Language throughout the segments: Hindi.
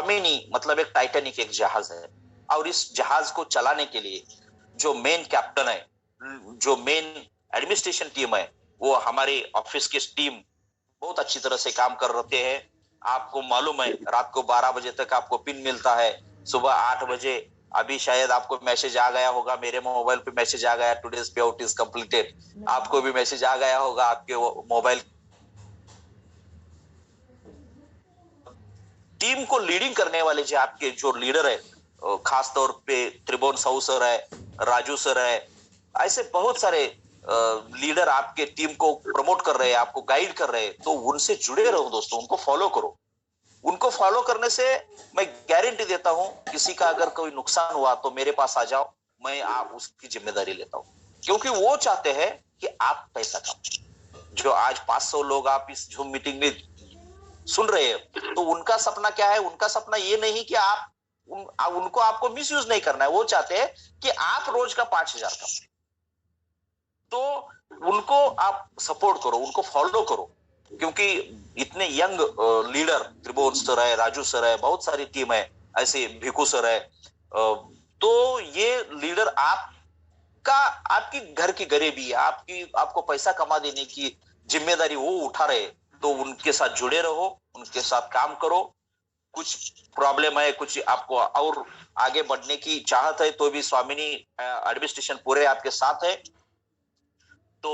स्वामिनी मतलब एक टाइटैनिक एक जहाज है, और इस जहाज को चलाने के लिए जो मेन कैप्टन है, जो मेन एडमिनिस्ट्रेशन टीम है, वो हमारी ऑफिस की टीम बहुत अच्छी तरह से काम कर रहे हैं। आपको मालूम है रात को 12 बजे तक आपको पिन मिलता है, सुबह 8 बजे अभी शायद आपको मैसेज आ गया होगा, मेरे मोबाइल पे मैसेज आ गया, टुडेस पे आउट इज कंप्लीटेड। आपको भी मैसेज आ गया होगा आपके मोबाइल। टीम को लीडिंग करने वाले जो आपके जो लीडर है, खास तौर पे त्रिभुवन साहू सर है, राजू सर है, ऐसे बहुत सारे लीडर आपके टीम को प्रमोट कर रहे हैं, आपको गाइड कर रहे हैं। तो उनसे जुड़े रहो दोस्तों, उनको फॉलो करो। उनको फॉलो करने से मैं गारंटी देता हूं, किसी का अगर कोई नुकसान हुआ तो मेरे पास आ जाओ, मैं आप उसकी जिम्मेदारी लेता हूं, क्योंकि वो चाहते हैं कि आप पैसा कमाओ। जो आज 500 लोग आप इस जूम मीटिंग में सुन रहे हैं, तो उनका सपना क्या है? उनका सपना ये नहीं कि आप उनको आपको मिसयूज नहीं करना है, वो चाहते हैं कि आप रोज का 5,000 कमाए। तो उनको आप सपोर्ट करो, उनको फॉलो करो, क्योंकि इतने यंग लीडर त्रिभुवन सर है, राजू सर है, बहुत सारी टीम है, ऐसे भिकू सर है। तो ये लीडर आपका, आपकी घर की गरीबी, आपको पैसा कमा देने की जिम्मेदारी वो उठा रहे। तो उनके साथ जुड़े रहो, उनके साथ काम करो। कुछ प्रॉब्लम है, कुछ आपको और आगे बढ़ने की चाहत है, तो भी स्वामिनी एडमिनिस्ट्रेशन पूरे आपके साथ है। तो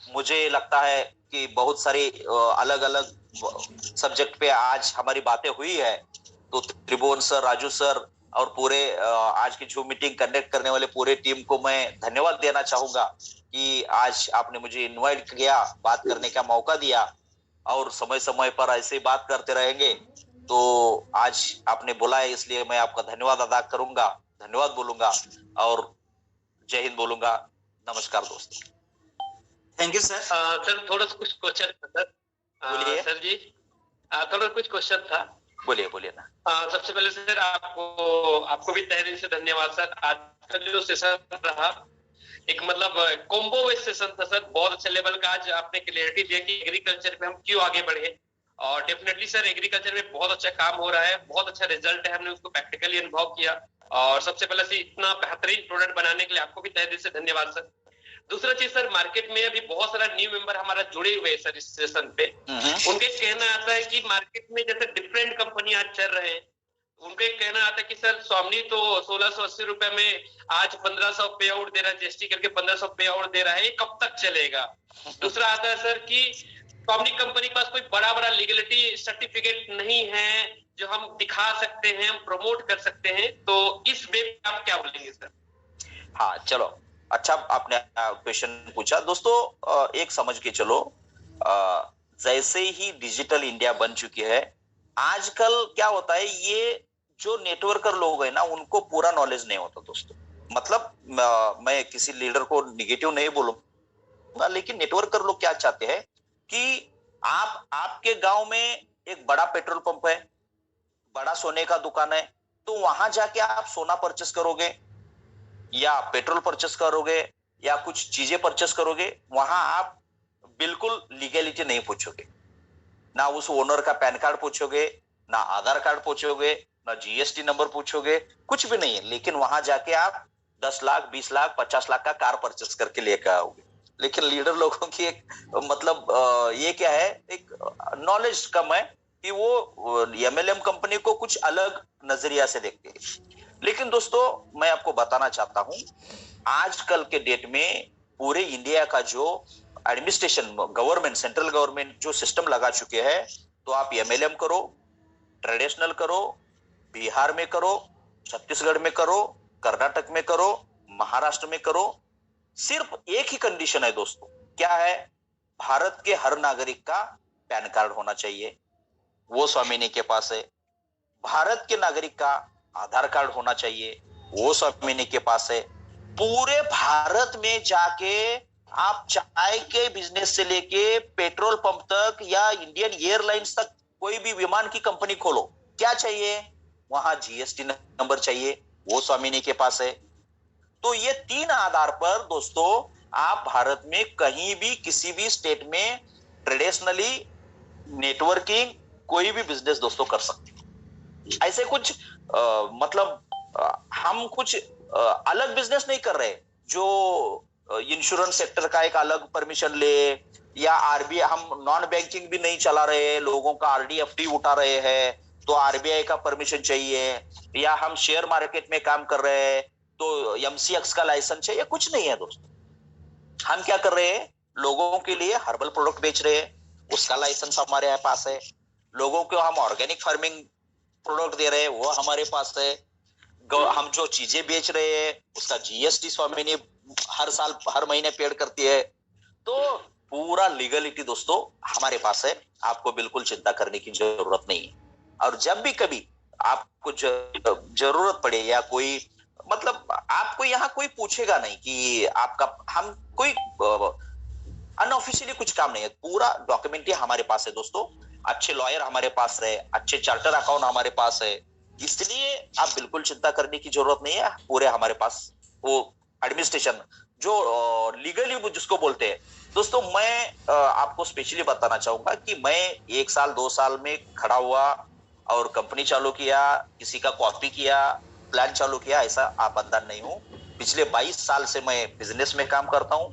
मुझे लगता है कि बहुत सारे अलग अलग सब्जेक्ट पे आज हमारी बातें हुई है। तो त्रिभुवन सर, राजू सर और पूरे आज की जो मीटिंग कंडक्ट करने वाले पूरे टीम को मैं धन्यवाद देना चाहूंगा कि आज आपने मुझे इनवाइट किया, बात करने का मौका दिया, और समय समय पर ऐसे बात करते रहेंगे। तो आज आपने बुलाया, इसलिए मैं आपका धन्यवाद अदा करूंगा, धन्यवाद बोलूंगा और जय हिंद बोलूंगा। नमस्कार दोस्तों। Thank you sir. सर थोड़ा कुछ क्वेश्चन था सर। बोलिए सर जी, थोड़ा कुछ क्वेश्चन था। बोलिए बोलिए ना। सबसे पहले सर आपको भी तहे दिल से धन्यवाद सर। आज का जो सेशन रहा एक मतलब कॉम्बो बेस्ड सेशन था सर, बहुत अच्छे लेवल का। आज आपने क्लियरिटी दिया कि एग्रीकल्चर पे हम क्यों आगे बढ़े, और डेफिनेटली सर एग्रीकल्चर में बहुत अच्छा काम हो रहा है, बहुत अच्छा रिजल्ट है, हमने उसको प्रैक्टिकली अनुभव किया। और सबसे पहले से इतना बेहतरीन प्रोडक्ट बनाने के लिए आपको भी तहे दिल से धन्यवाद सर। दूसरा चीज सर, मार्केट में अभी बहुत सारा न्यू मेंबर हमारा जुड़े हुए हैं सर इस सेशन पे। उनके कहना आता है कि मार्केट में जैसे डिफरेंट कंपनी आज चल रहे हैं, उनके कहना आता है कि सर स्वामी तो 1680 रुपए में आज 1500 पे आउट दे रहा है, जीएसटी करके 1500 पे आउट दे रहा है, ये कब तक चलेगा। दूसरा आता है सर कि स्वामी कंपनी के पास कोई बड़ा बड़ा लीगलिटी सर्टिफिकेट नहीं है जो हम दिखा सकते हैं, हम प्रमोट कर सकते हैं। तो इस वे में आप क्या बोलेंगे सर? हाँ चलो, अच्छा आपने क्वेश्चन पूछा दोस्तों। एक समझ के चलो, जैसे ही डिजिटल इंडिया बन चुकी है, आजकल क्या होता है, ये जो नेटवर्कर लोग हैं ना, उनको पूरा नॉलेज नहीं होता दोस्तों। मतलब मैं किसी लीडर को निगेटिव नहीं बोलूंगा, लेकिन नेटवर्कर लोग क्या चाहते हैं कि आपके गांव में एक बड़ा पेट्रोल पंप है, बड़ा सोने का दुकान है, तो वहां जाके आप सोना परचेस करोगे या पेट्रोल परचेस करोगे या कुछ चीजें परचेस करोगे, वहां आप बिल्कुल लीगलिटी नहीं पूछोगे, ना उस ओनर का पैन कार्ड पूछोगे, ना आधार कार्ड पूछोगे, ना जीएसटी नंबर पूछोगे, कुछ भी नहीं है। लेकिन वहां जाके आप 10 लाख 20 लाख 50 लाख का कार परचेस करके लेकर आओगे। लेकिन लीडर लोगों की एक मतलब ये क्या है, एक नॉलेज कम है कि वो एमएलएम कंपनी को कुछ अलग नजरिया से देखते हैं। लेकिन दोस्तों मैं आपको बताना चाहता हूं, आजकल के डेट में पूरे इंडिया का जो एडमिनिस्ट्रेशन गवर्नमेंट, सेंट्रल गवर्नमेंट जो सिस्टम लगा चुके हैं, तो आप एमएलएम करो, ट्रेडिशनल करो, बिहार में करो, छत्तीसगढ़ में करो, कर्नाटक में करो, महाराष्ट्र में करो, सिर्फ एक ही कंडीशन है दोस्तों, क्या है? भारत के हर नागरिक का पैन कार्ड होना चाहिए, वो स्वामिनी के पास है। भारत के नागरिक का आधार कार्ड होना चाहिए, वो स्वामिनी के पास है। पूरे भारत में जाके आप चाय के बिजनेस से लेके पेट्रोल पंप तक या इंडियन एयरलाइंस तक कोई भी विमान की कंपनी खोलो, क्या चाहिए? वहां जीएसटी नंबर चाहिए, वो स्वामिनी के पास है। तो ये 3 आधार पर दोस्तों आप भारत में कहीं भी किसी भी स्टेट में ट्रेडिशनली नेटवर्किंग कोई भी बिजनेस दोस्तों कर सकते हो। ऐसे कुछ मतलब हम कुछ अलग बिजनेस नहीं कर रहे जो इंश्योरेंस सेक्टर का एक अलग परमिशन ले, या आरबीआई, हम नॉन बैंकिंग भी नहीं चला रहे, लोगों का आरडी एफडी उठा रहे हैं तो आरबीआई का परमिशन चाहिए, या हम शेयर मार्केट में काम कर रहे हैं तो एमसीएक्स का लाइसेंस चाहिए, कुछ नहीं है दोस्तों। हम क्या कर रहे हैं, लोगों के लिए हर्बल प्रोडक्ट बेच रहे हैं, उसका लाइसेंस हमारे पास है। लोगों को हम ऑर्गेनिक फार्मिंग प्रोडक्ट दे रहे हैं, वो हमारे पास है। हम जो चीजें बेच रहे हैं उसका जीएसटी स्वामी ने हर साल हर महीने पेड करती है। तो पूरा लीगलिटी दोस्तों हमारे पास है, आपको बिल्कुल चिंता करने की जरूरत नहीं है। और जब भी कभी आपको जरूरत पड़े, या कोई मतलब आपको यहाँ कोई पूछेगा नहीं कि आपका, हम कोई अनऑफिशियली कुछ काम नहीं है, पूरा डॉक्यूमेंट हमारे पास है दोस्तों। अच्छे लॉयर हमारे पास है, अच्छे चार्टर अकाउंट हमारे पास है, इसलिए आप बिल्कुल चिंता करने की जरूरत नहीं है। पूरे हमारे पास वो एडमिनिस्ट्रेशन जो लीगली जिसको बोलते हैं दोस्तों। मैं आपको स्पेशली बताना चाहूंगा कि मैं 1 साल 2 साल में खड़ा हुआ और कंपनी चालू किया, किसी का कॉपी किया, प्लान चालू किया, ऐसा आप बंदा नहीं हूं। पिछले 22 साल से मैं बिजनेस में काम करता हूं।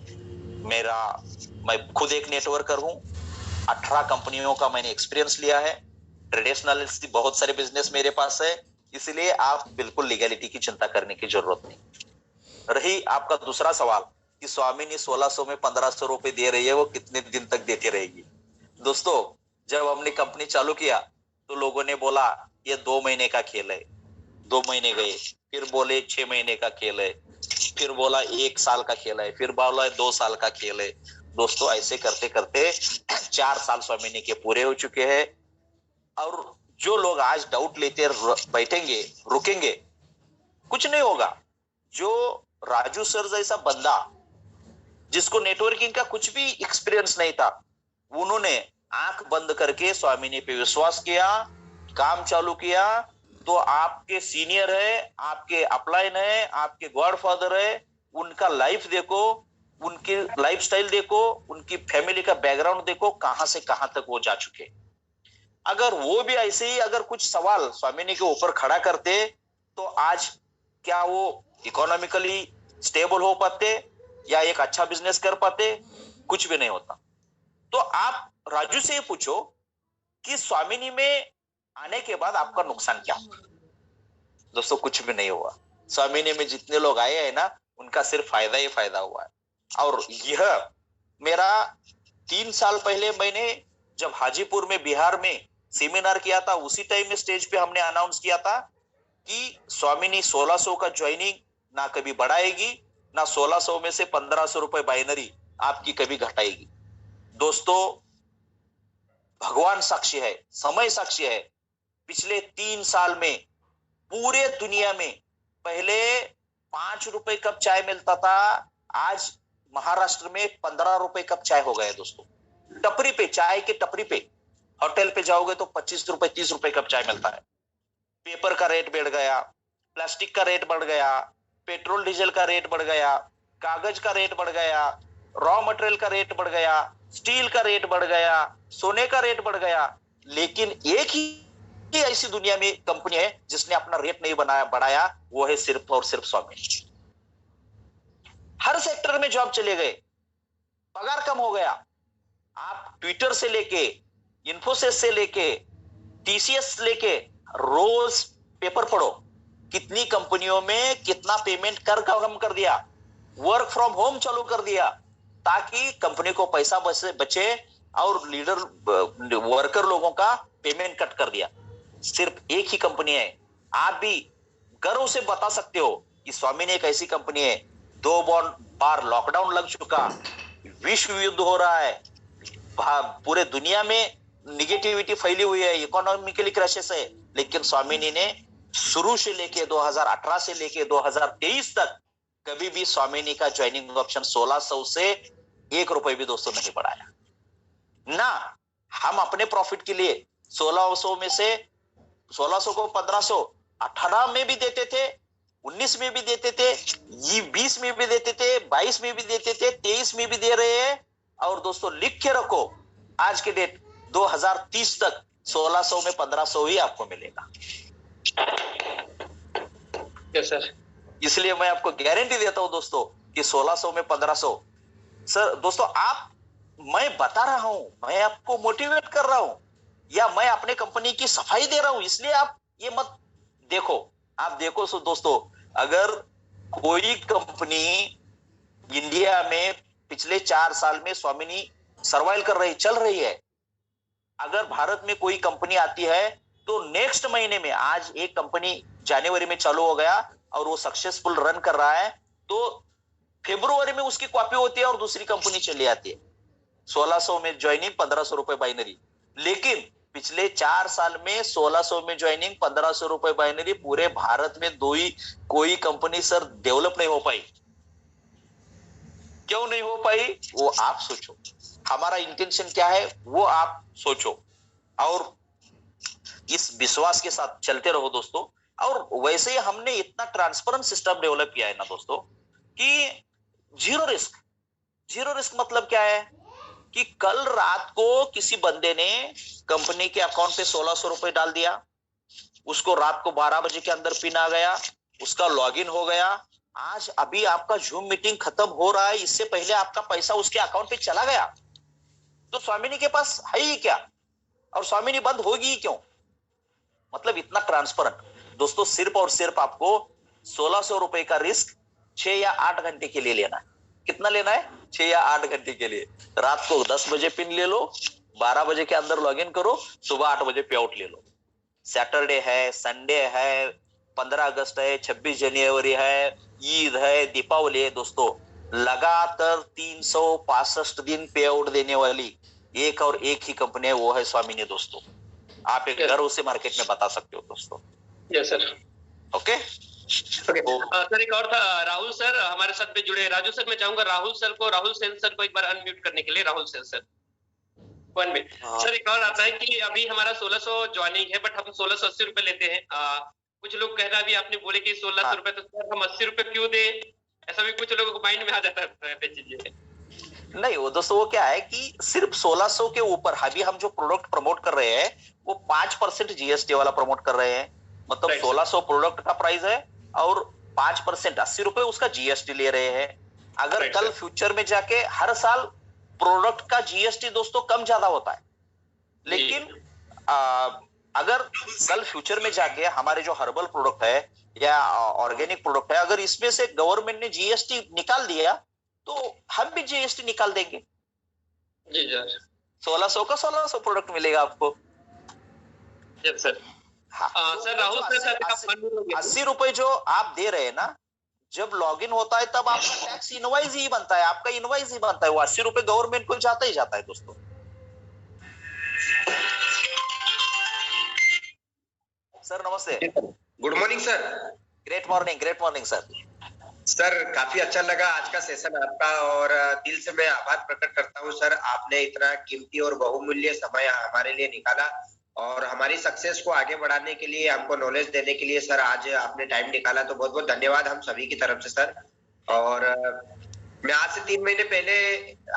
मैं खुद एक नेटवर्कर हूं। 18 कंपनियों का मैंने एक्सपीरियंस लिया है। ट्रेडिशनल बहुत सारे बिजनेस मेरे पास है, इसलिए आप बिल्कुल लीगलिटी की चिंता करने की जरूरत नहीं। रही आपका दूसरा सवाल कि स्वामिनी 1600 में 1500 रुपए दे रही है, वो कितने दिन तक देती रहेगी? दोस्तों जब हमने कंपनी चालू किया तो लोगों ने बोला ये 2 महीने का खेल है। 2 महीने गए, फिर बोले 6 महीने का खेल है, फिर बोला 1 साल का खेल है, फिर बोला 2 साल का खेल है। दोस्तों ऐसे करते करते 4 साल स्वामिनी के पूरे हो चुके हैं। और जो लोग आज डाउट लेते बैठेंगे, रुकेंगे, कुछ नहीं होगा। जो राजू सर जैसा बंदा जिसको नेटवर्किंग का कुछ भी एक्सपीरियंस नहीं था, उन्होंने आंख बंद करके स्वामिनी पे विश्वास किया, काम चालू किया, तो आपके सीनियर है, आपके अपलाइन है, आपके गॉडफादर है, उनका लाइफ देखो, उनकी लाइफस्टाइल देखो, उनकी फैमिली का बैकग्राउंड देखो, कहां से कहां तक वो जा चुके। अगर वो भी ऐसे ही अगर कुछ सवाल स्वामिनी के ऊपर खड़ा करते तो आज क्या वो इकोनॉमिकली स्टेबल हो पाते या एक अच्छा बिजनेस कर पाते? कुछ भी नहीं होता। तो आप राजू से पूछो कि स्वामिनी में आने के बाद आपका नुकसान क्या हुआ? दोस्तों कुछ भी नहीं हुआ। स्वामिनी में जितने लोग आए हैं ना, उनका सिर्फ फायदा ही फायदा हुआ है। और यह मेरा 3 साल पहले मैंने जब हाजीपुर में बिहार में सेमिनार किया था, उसी टाइम में स्टेज पे हमने अनाउंस किया था कि स्वामिनी 1600 का ज्वाइनिंग ना कभी बढ़ाएगी, ना 1600 में से 1500 रुपए बाइनरी आपकी कभी घटाएगी। दोस्तों भगवान साक्षी है, समय साक्षी है, पिछले 3 साल में पूरे दुनिया में पहले 5 रुपए कप चाय मिलता था, आज महाराष्ट्र में 15 रुपए कप चाय हो गए दोस्तों। टपरी पे, चाय के टपरी पे, होटल पे जाओगे तो 25 रुपए 30 रुपए कप चाय मिलता है। पेपर का रेट बढ़ गया, प्लास्टिक का रेट बढ़ गया, पेट्रोल डीजल का रेट बढ़ गया, कागज का रेट बढ़ गया, रॉ मटेरियल का रेट बढ़ गया, स्टील का रेट बढ़ गया, सोने का रेट बढ़ गया। लेकिन एक ही ऐसी दुनिया में कंपनी है जिसने अपना रेट नहीं बढ़ाया, वो है सिर्फ और सिर्फ स्वामिनी। हर सेक्टर में जॉब चले गए, पगार कम हो गया। आप ट्विटर से लेके, इन्फोसिस से लेके, टीसीएस लेके रोज पेपर पढ़ो, कितनी कंपनियों में कितना पेमेंट कर कम कर दिया, वर्क फ्रॉम होम चालू कर दिया ताकि कंपनी को पैसा बचे और लीडर वर्कर लोगों का पेमेंट कट कर दिया। सिर्फ एक ही कंपनी है, आप भी गर्व से बता सकते हो कि स्वामिनी एक ऐसी कंपनी है। 2 बार लॉकडाउन लग चुका, विश्व युद्ध हो रहा है, पूरे दुनिया में निगेटिविटी फैली हुई है, इकोनॉमिकली क्राइसिस है, लेकिन स्वामिनी ने शुरू से लेके 2018 से लेके 2023 तक कभी भी स्वामिनी का ज्वाइनिंग ऑप्शन 1600 से 1 रुपए भी दोस्तों नहीं बढ़ाया ना। हम अपने प्रॉफिट के लिए 1600 में से 1600 को 1500 18 में भी देते थे, 19 में भी देते थे, 20 में भी देते थे, 22 में भी देते थे, 23 में भी दे रहे हैं। और दोस्तों लिख के रखो, आज के डेट 2030 तक 1600 में 1500 ही आपको मिलेगा। Yes sir. इसलिए मैं आपको गारंटी देता हूं दोस्तों कि 1600 में 1500। सर दोस्तों, मैं बता रहा हूं, मैं आपको मोटिवेट कर रहा हूं, या मैं अपने कंपनी की सफाई दे रहा हूं, इसलिए आप ये मत देखो। आप देखो सो दोस्तों, अगर कोई कंपनी इंडिया में पिछले 4 साल में स्वामिनी सर्वाइव कर रही, चल रही है, अगर भारत में कोई कंपनी आती है तो नेक्स्ट महीने में, आज एक कंपनी जनवरी में चालू हो गया और वो सक्सेसफुल रन कर रहा है, तो फरवरी में उसकी कॉपी होती है और दूसरी कंपनी चली आती है। 1600 में ज्वाइनिंग, 1500 रुपए बाइनरी। लेकिन पिछले 4 साल में 1600 में ज्वाइनिंग, 1500 रुपए बाइनरी, पूरे भारत में कोई कंपनी सर डेवलप नहीं हो पाई। क्यों नहीं हो पाई वो आप सोचो, हमारा इंटेंशन क्या है वो आप सोचो, और इस विश्वास के साथ चलते रहो दोस्तों। और वैसे ही हमने इतना ट्रांसपेरेंट सिस्टम डेवलप किया है ना दोस्तों कि जीरो रिस्क मतलब क्या है कि कल रात को किसी बंदे ने कंपनी के अकाउंट पे 1600 रुपए डाल दिया, उसको रात को 12 बजे के अंदर पिन आ गया, उसका लॉगिन हो गया, आज अभी आपका जूम मीटिंग खत्म हो रहा है, इससे पहले आपका पैसा उसके अकाउंट पे चला गया, तो स्वामिनी के पास है ही क्या, और स्वामिनी बंद होगी ही क्यों? मतलब इतना ट्रांसपेरेंट दोस्तों। सिर्फ और सिर्फ आपको 1600 रुपए का रिस्क 6 या 8 घंटे के लिए लेना है। कितना लेना है? 6 या 8 घंटे के लिए। रात को 10 बजे पिन ले लो, 12 बजे के अंदर लॉगिन करो, सुबह 8 बजे पे आउट ले लो। सैटरडे है, संडे है, 15 अगस्त है, 26 जनवरी है, ईद है, दीपावली है दोस्तों, लगातार 365 दिन पे आउट देने वाली एक और एक ही कंपनी है, वो है स्वामिनी दोस्तों। आप एक गर्व से मार्केट में बता सकते हो दोस्तों। Yes sir. ओके सर, एक और था, राहुल सर हमारे साथ में जुड़े। राजू सर, मैं चाहूंगा राहुल सेन सर को एक बार अनम्यूट करने के लिए। Rahul Sen sir 1 minute. Sir, एक और आता है कि अभी हमारा 1600 ज्वाइनिंग है, बट हम 1680 रुपए लेते हैं। कुछ लोग कह रहा है, अभी आपने बोले कि 1600 रुपए, तो सर हम 80 रुपए क्यों दे? ऐसा भी कुछ लोगों को माइंड में आ जाता है चीजें। नहीं वो दोस्तों, वो क्या है कि सिर्फ 1600 के ऊपर अभी हम जो प्रोडक्ट प्रमोट कर रहे हैं वो 5% जीएसटी वाला प्रमोट कर रहे हैं। मतलब 1600 प्रोडक्ट का प्राइस है और 5% 80 रुपए उसका जीएसटी ले रहे हैं। अगर कल फ्यूचर में जाके हर साल प्रोडक्ट का जीएसटी दोस्तों कम ज्यादा होता है, लेकिन अगर कल फ्यूचर में जाके हमारे जो हर्बल प्रोडक्ट है या ऑर्गेनिक प्रोडक्ट है, अगर इसमें से गवर्नमेंट ने जीएसटी निकाल दिया तो हम भी जीएसटी निकाल देंगे। जी सर। 1600 का 1600 प्रोडक्ट मिलेगा आपको। सर। हाँ, सर राहुल सर, 80 रुपए जो आप दे रहे हैं ना, जब लॉगिन होता है तब आपका टैक्स इनवाइस ही बनता है, आपका इनवाइस ही बनता है, वो 80 रुपए गवर्नमेंट को जाता ही जाता है दोस्तों। सर नमस्ते। Good morning sir. Great morning sir. Sir, काफी अच्छा लगा आज का सेशन आपका, और दिल से मैं आभार प्रकट करता हूँ सर। आपने इतना कीमती और बहुमूल्य समय हमारे लिए निकाला और हमारी सक्सेस को आगे बढ़ाने के लिए, हमको नॉलेज देने के लिए सर आज आपने टाइम निकाला, तो बहुत बहुत धन्यवाद हम सभी की तरफ से सर। और मैं आज से 3 महीने पहले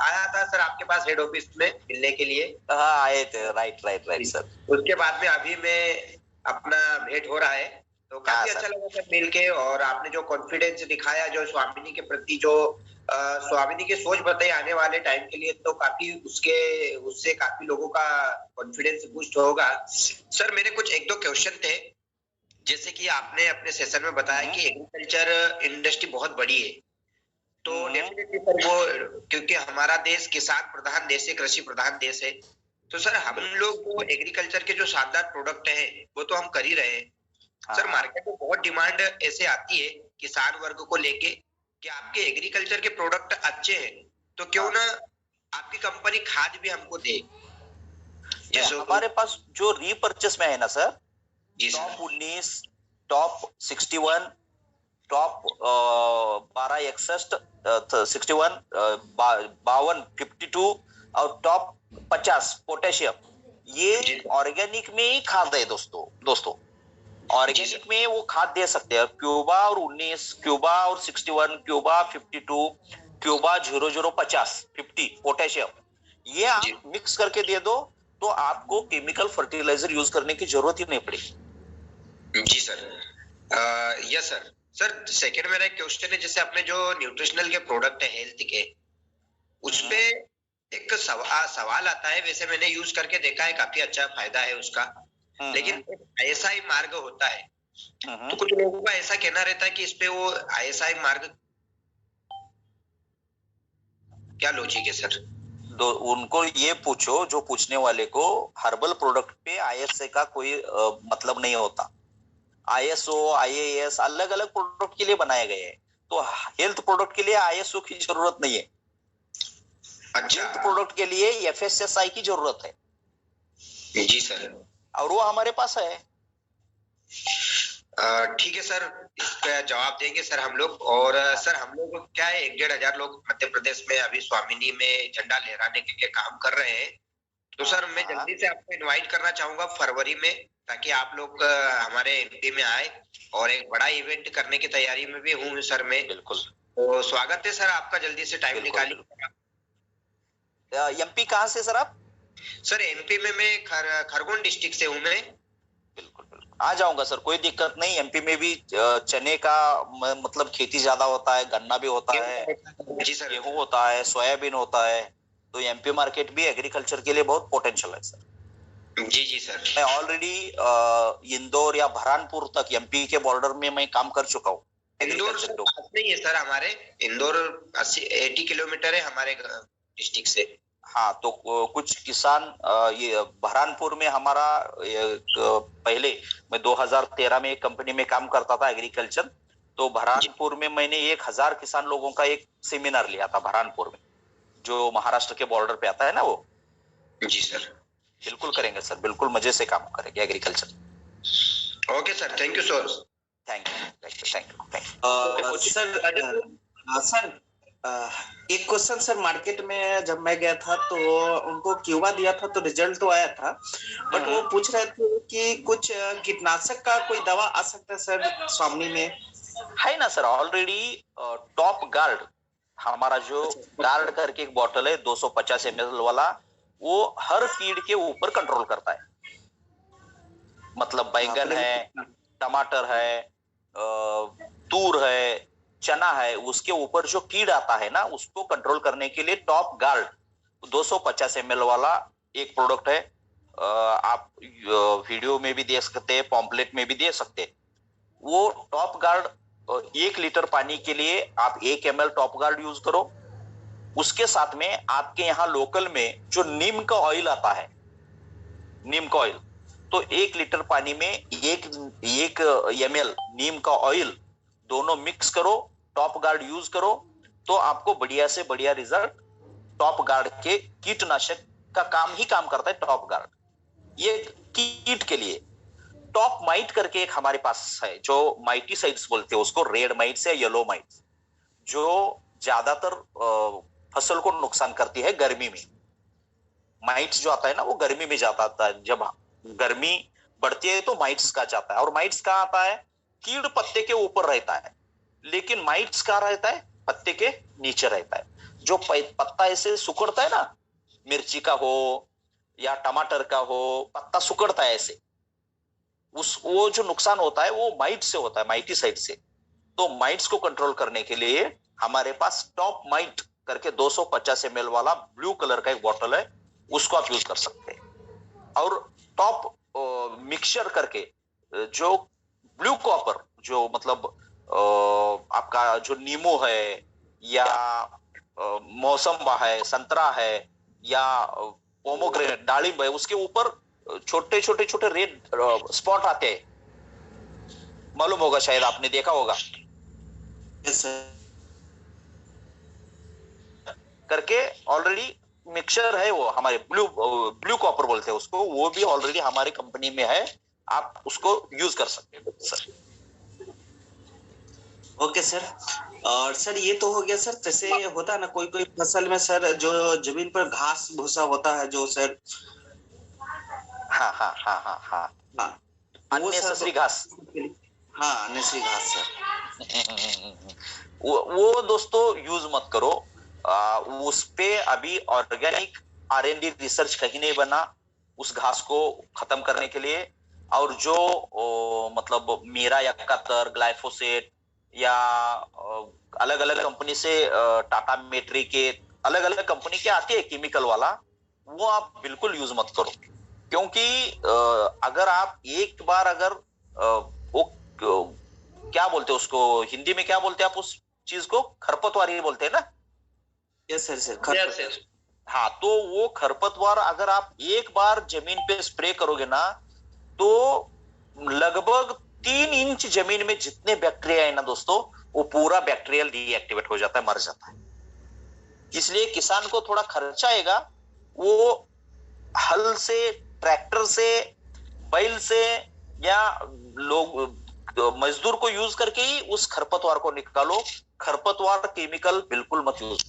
आया था सर आपके पास हेड ऑफिस में मिलने के लिए। हाँ, आए थे। Right sir. उसके बाद में अभी में अपना भेंट हो रहा है, तो काफी अच्छा लगा सर मिल के। और आपने जो कॉन्फिडेंस दिखाया, जो स्वामिनी के प्रति जो स्वामिनी की सोच बताई आने वाले टाइम के लिए, तो काफी उससे काफी लोगों का कॉन्फिडेंस बूस्ट होगा। सर, मेरे कुछ 1-2 क्वेश्चन थे। जैसे कि आपने अपने सेशन में बताया कि एग्रीकल्चर इंडस्ट्री बहुत बड़ी है, तो डेफिनेटली सर वो, क्योंकि हमारा देश किसान प्रधान देश है, कृषि प्रधान देश है, तो सर हम लोग वो एग्रीकल्चर के जो शानदार प्रोडक्ट हैं वो तो हम कर ही रहे हैं। सर, मार्केट में बहुत डिमांड ऐसे आती है किसान वर्ग को लेके कि आपके एग्रीकल्चर के प्रोडक्ट अच्छे हैं, तो क्यों ना आपकी कंपनी खाद भी हमको दे। जैसे हमारे पास जो रीपर्चेस में है ना सर, टॉप 19, टॉप 61, टॉप 1261, 61, 52, 52 और टॉप 50 पोटेशियम, ये ऑर्गेनिक में ही खाद है दोस्तों। ऑर्गेनिक में वो खाद दे सकते हैं। क्यूबा और 19, क्यूबा और 61, क्यूबा 52, क्यूबा 0050 पोटेशियम, ये आप मिक्स करके दे दो तो आपको केमिकल फर्टिलाइजर यूज करने की जरूरत ही नहीं पड़ेगी। जी sir. Yes sir. Sir second मेरा एक क्वेश्चन है, जैसे अपने जो न्यूट्रिशनल के प्रोडक्ट है हेल्थ के, उस पे एक सवाल आता है। वैसे मैंने यूज करके देखा है, काफी अच्छा फायदा है उसका, लेकिन एक आईएसआई मार्ग होता है, तो कुछ लोगों का ऐसा कहना रहता है कि इस पे वो आईएसआई मार्ग क्या लॉजिक है सर? उनको ये पूछो, जो पूछने वाले को, हर्बल प्रोडक्ट पे आईएसए का कोई मतलब नहीं होता। आईएसओ, आईएएस अलग अलग प्रोडक्ट के लिए बनाए गए हैं, तो हेल्थ प्रोडक्ट के लिए आईएसओ की जरूरत नहीं है। अच्छा। हेल्थ प्रोडक्ट के लिए एफएसएसआई की जरूरत है। जी सर। और वो हमारे पास है। ठीक है सर, इसका जवाब देंगे सर हम लोग। और सर हम लोग क्या है, 1-1.5 लोग मध्य प्रदेश में अभी स्वामिनी में झंडा लहराने के लिए काम कर रहे हैं। तो सर मैं जल्दी से आपको इनवाइट करना चाहूंगा फरवरी में, ताकि आप लोग हमारे एमपी में आए, और एक बड़ा इवेंट करने की तैयारी में भी हूँ सर मैं। बिल्कुल, तो स्वागत है सर आपका, जल्दी से टाइम निकालिए। एमपी कहाँ से सर आप? सर एमपी में मैं खरगोन डिस्ट्रिक्ट से हूँ मैं। बिल्कुल बिल्कुल, आ जाऊंगा सर, कोई दिक्कत नहीं। एमपी में भी चने का मतलब खेती ज्यादा होता है, गन्ना भी होता है, जी सर। गेहूं होता है, सोयाबीन होता है। तो एमपी मार्केट भी एग्रीकल्चर के लिए बहुत पोटेंशियल है सर। जी जी सर। मैं ऑलरेडी इंदौर या बरहानपुर तक एमपी के बॉर्डर में मैं काम कर चुका हूँ। इंदौर से पास नहीं है सर हमारे, इंदौर 80 किलोमीटर है हमारे डिस्ट्रिक्ट से। हाँ, तो कुछ किसान ये बरहानपुर में हमारा पहले मैं 2013 में एक कंपनी में काम करता था एग्रीकल्चर। तो बरहानपुर में मैंने 1000 किसान लोगों का एक सेमिनार लिया था बरहानपुर में, जो महाराष्ट्र के बॉर्डर पे आता है ना वो। जी सर। बिल्कुल करेंगे सर, बिल्कुल मजे से काम करेंगे agriculture. Okay sir, thank you sir. Thank you thank you thank you thank you. Sir एक क्वेश्चन सर, मार्केट में जब मैं गया था तो उनको क्यूबा दिया था, तो रिजल्ट तो आया था, बट वो पूछ रहे थे कि कुछ कीटनाशक का कोई दवा आ सकता है सर स्वामी में? है ना सर, ऑलरेडी टॉप गार्ड, हमारा जो गार्ड करके एक बॉटल है 250 ml वाला, वो हर कीड के ऊपर कंट्रोल करता है। मतलब बैंगन है, टमाटर है, तूर है, चना है, उसके ऊपर जो कीड़ आता है ना, उसको कंट्रोल करने के लिए टॉप गार्ड 250 ml वाला एक प्रोडक्ट है। आप वीडियो में भी देख सकते हैं, पॉम्पलेट में भी दे सकते हैं। वो टॉप गार्ड 1 लीटर पानी के लिए आप 1 ml टॉप गार्ड यूज करो। उसके साथ में आपके यहाँ लोकल में जो नीम का ऑयल आता है, नीम का ऑयल, तो 1 लीटर पानी में 1 ml नीम का ऑयल दोनों मिक्स करो, टॉप गार्ड यूज करो, तो आपको बढ़िया से बढ़िया रिजल्ट। टॉप गार्ड के कीटनाशक का काम ही काम करता है टॉप गार्ड, ये कीट के लिए। टॉप माइट करके एक हमारे पास है, जो माइटीसाइड्स बोलते हैं उसको, रेड माइट्स या येलो माइट्स, जो ज्यादातर फसल को नुकसान करती है गर्मी में। माइट्स जो आता है ना, वो गर्मी में जाता आता है। जब गर्मी बढ़ती है तो माइट्स का जाता है। और माइट्स कहाँ आता है? कीड़ पत्ते के ऊपर रहता है, लेकिन माइट्स कहाँ रहता है? पत्ते के नीचे रहता है। जो पत्ता ऐसे सुकड़ता है ना, मिर्ची का हो या टमाटर का हो, पत्ता सुकड़ता है ऐसे, वो जो नुकसान होता है वो माइट से होता है, माइटीसाइड से। तो माइट्स को कंट्रोल करने के लिए हमारे पास टॉप माइट करके 250 ml वाला ब्लू कलर का एक बॉटल है, उसको आप यूज कर सकते हैं। और टॉप मिक्सचर करके जो ब्लू कॉपर, जो मतलब आपका जो नींबू है या मौसम्बा है, संतरा है या पोमोग्रेनेट, दालिम है, उसके ऊपर छोटे छोटे छोटे रेड स्पॉट आते हैं, मालूम होगा, शायद आपने देखा होगा। करके ऑलरेडी मिक्सचर है वो हमारे, ब्लू कॉपर बोलते हैं उसको, वो भी ऑलरेडी हमारी कंपनी में है, आप उसको यूज कर सकते हैं सर। Okay sir. और सर ये तो हो गया सर, जैसे होता है ना कोई कोई फसल में सर जो जमीन पर घास भूसा होता है जो सर, हाँ हाँ हाँ हाँ हाँ हाँ, अननेसेसरी घास, हाँ अननेसेसरी घास सर, वो दोस्तों यूज मत करो। उस पे अभी ऑर्गेनिक R&D रिसर्च कहीं नहीं बना उस घास को खत्म करने के लिए। और जो मतलब मीरा यक्कातर, ग्लाइफोसेट या अलग अलग कंपनी से टाटा मेट्री के अलग अलग कंपनी के आती है केमिकल वाला, वो आप बिल्कुल यूज मत करो। क्योंकि अगर आप एक बार अगर वो क्या बोलते हैं उसको हिंदी में, क्या बोलते हैं आप उस चीज को? खरपतवार ही बोलते हैं ना? यस सर, Yes, हाँ, तो वो खरपतवार अगर आप एक बार जमीन पे स्प्रे करोगे ना, तो लगभग 3 इंच जमीन में जितने बैक्टीरिया है ना दोस्तों, वो पूरा बैक्टीरियल डीएक्टिवेट हो जाता है, मर जाता है। इसलिए किसान को थोड़ा खर्चा आएगा, वो हल से, ट्रैक्टर से, बैल से या लोग मजदूर को यूज करके ही उस खरपतवार को निकालो। खरपतवार केमिकल बिल्कुल मत यूज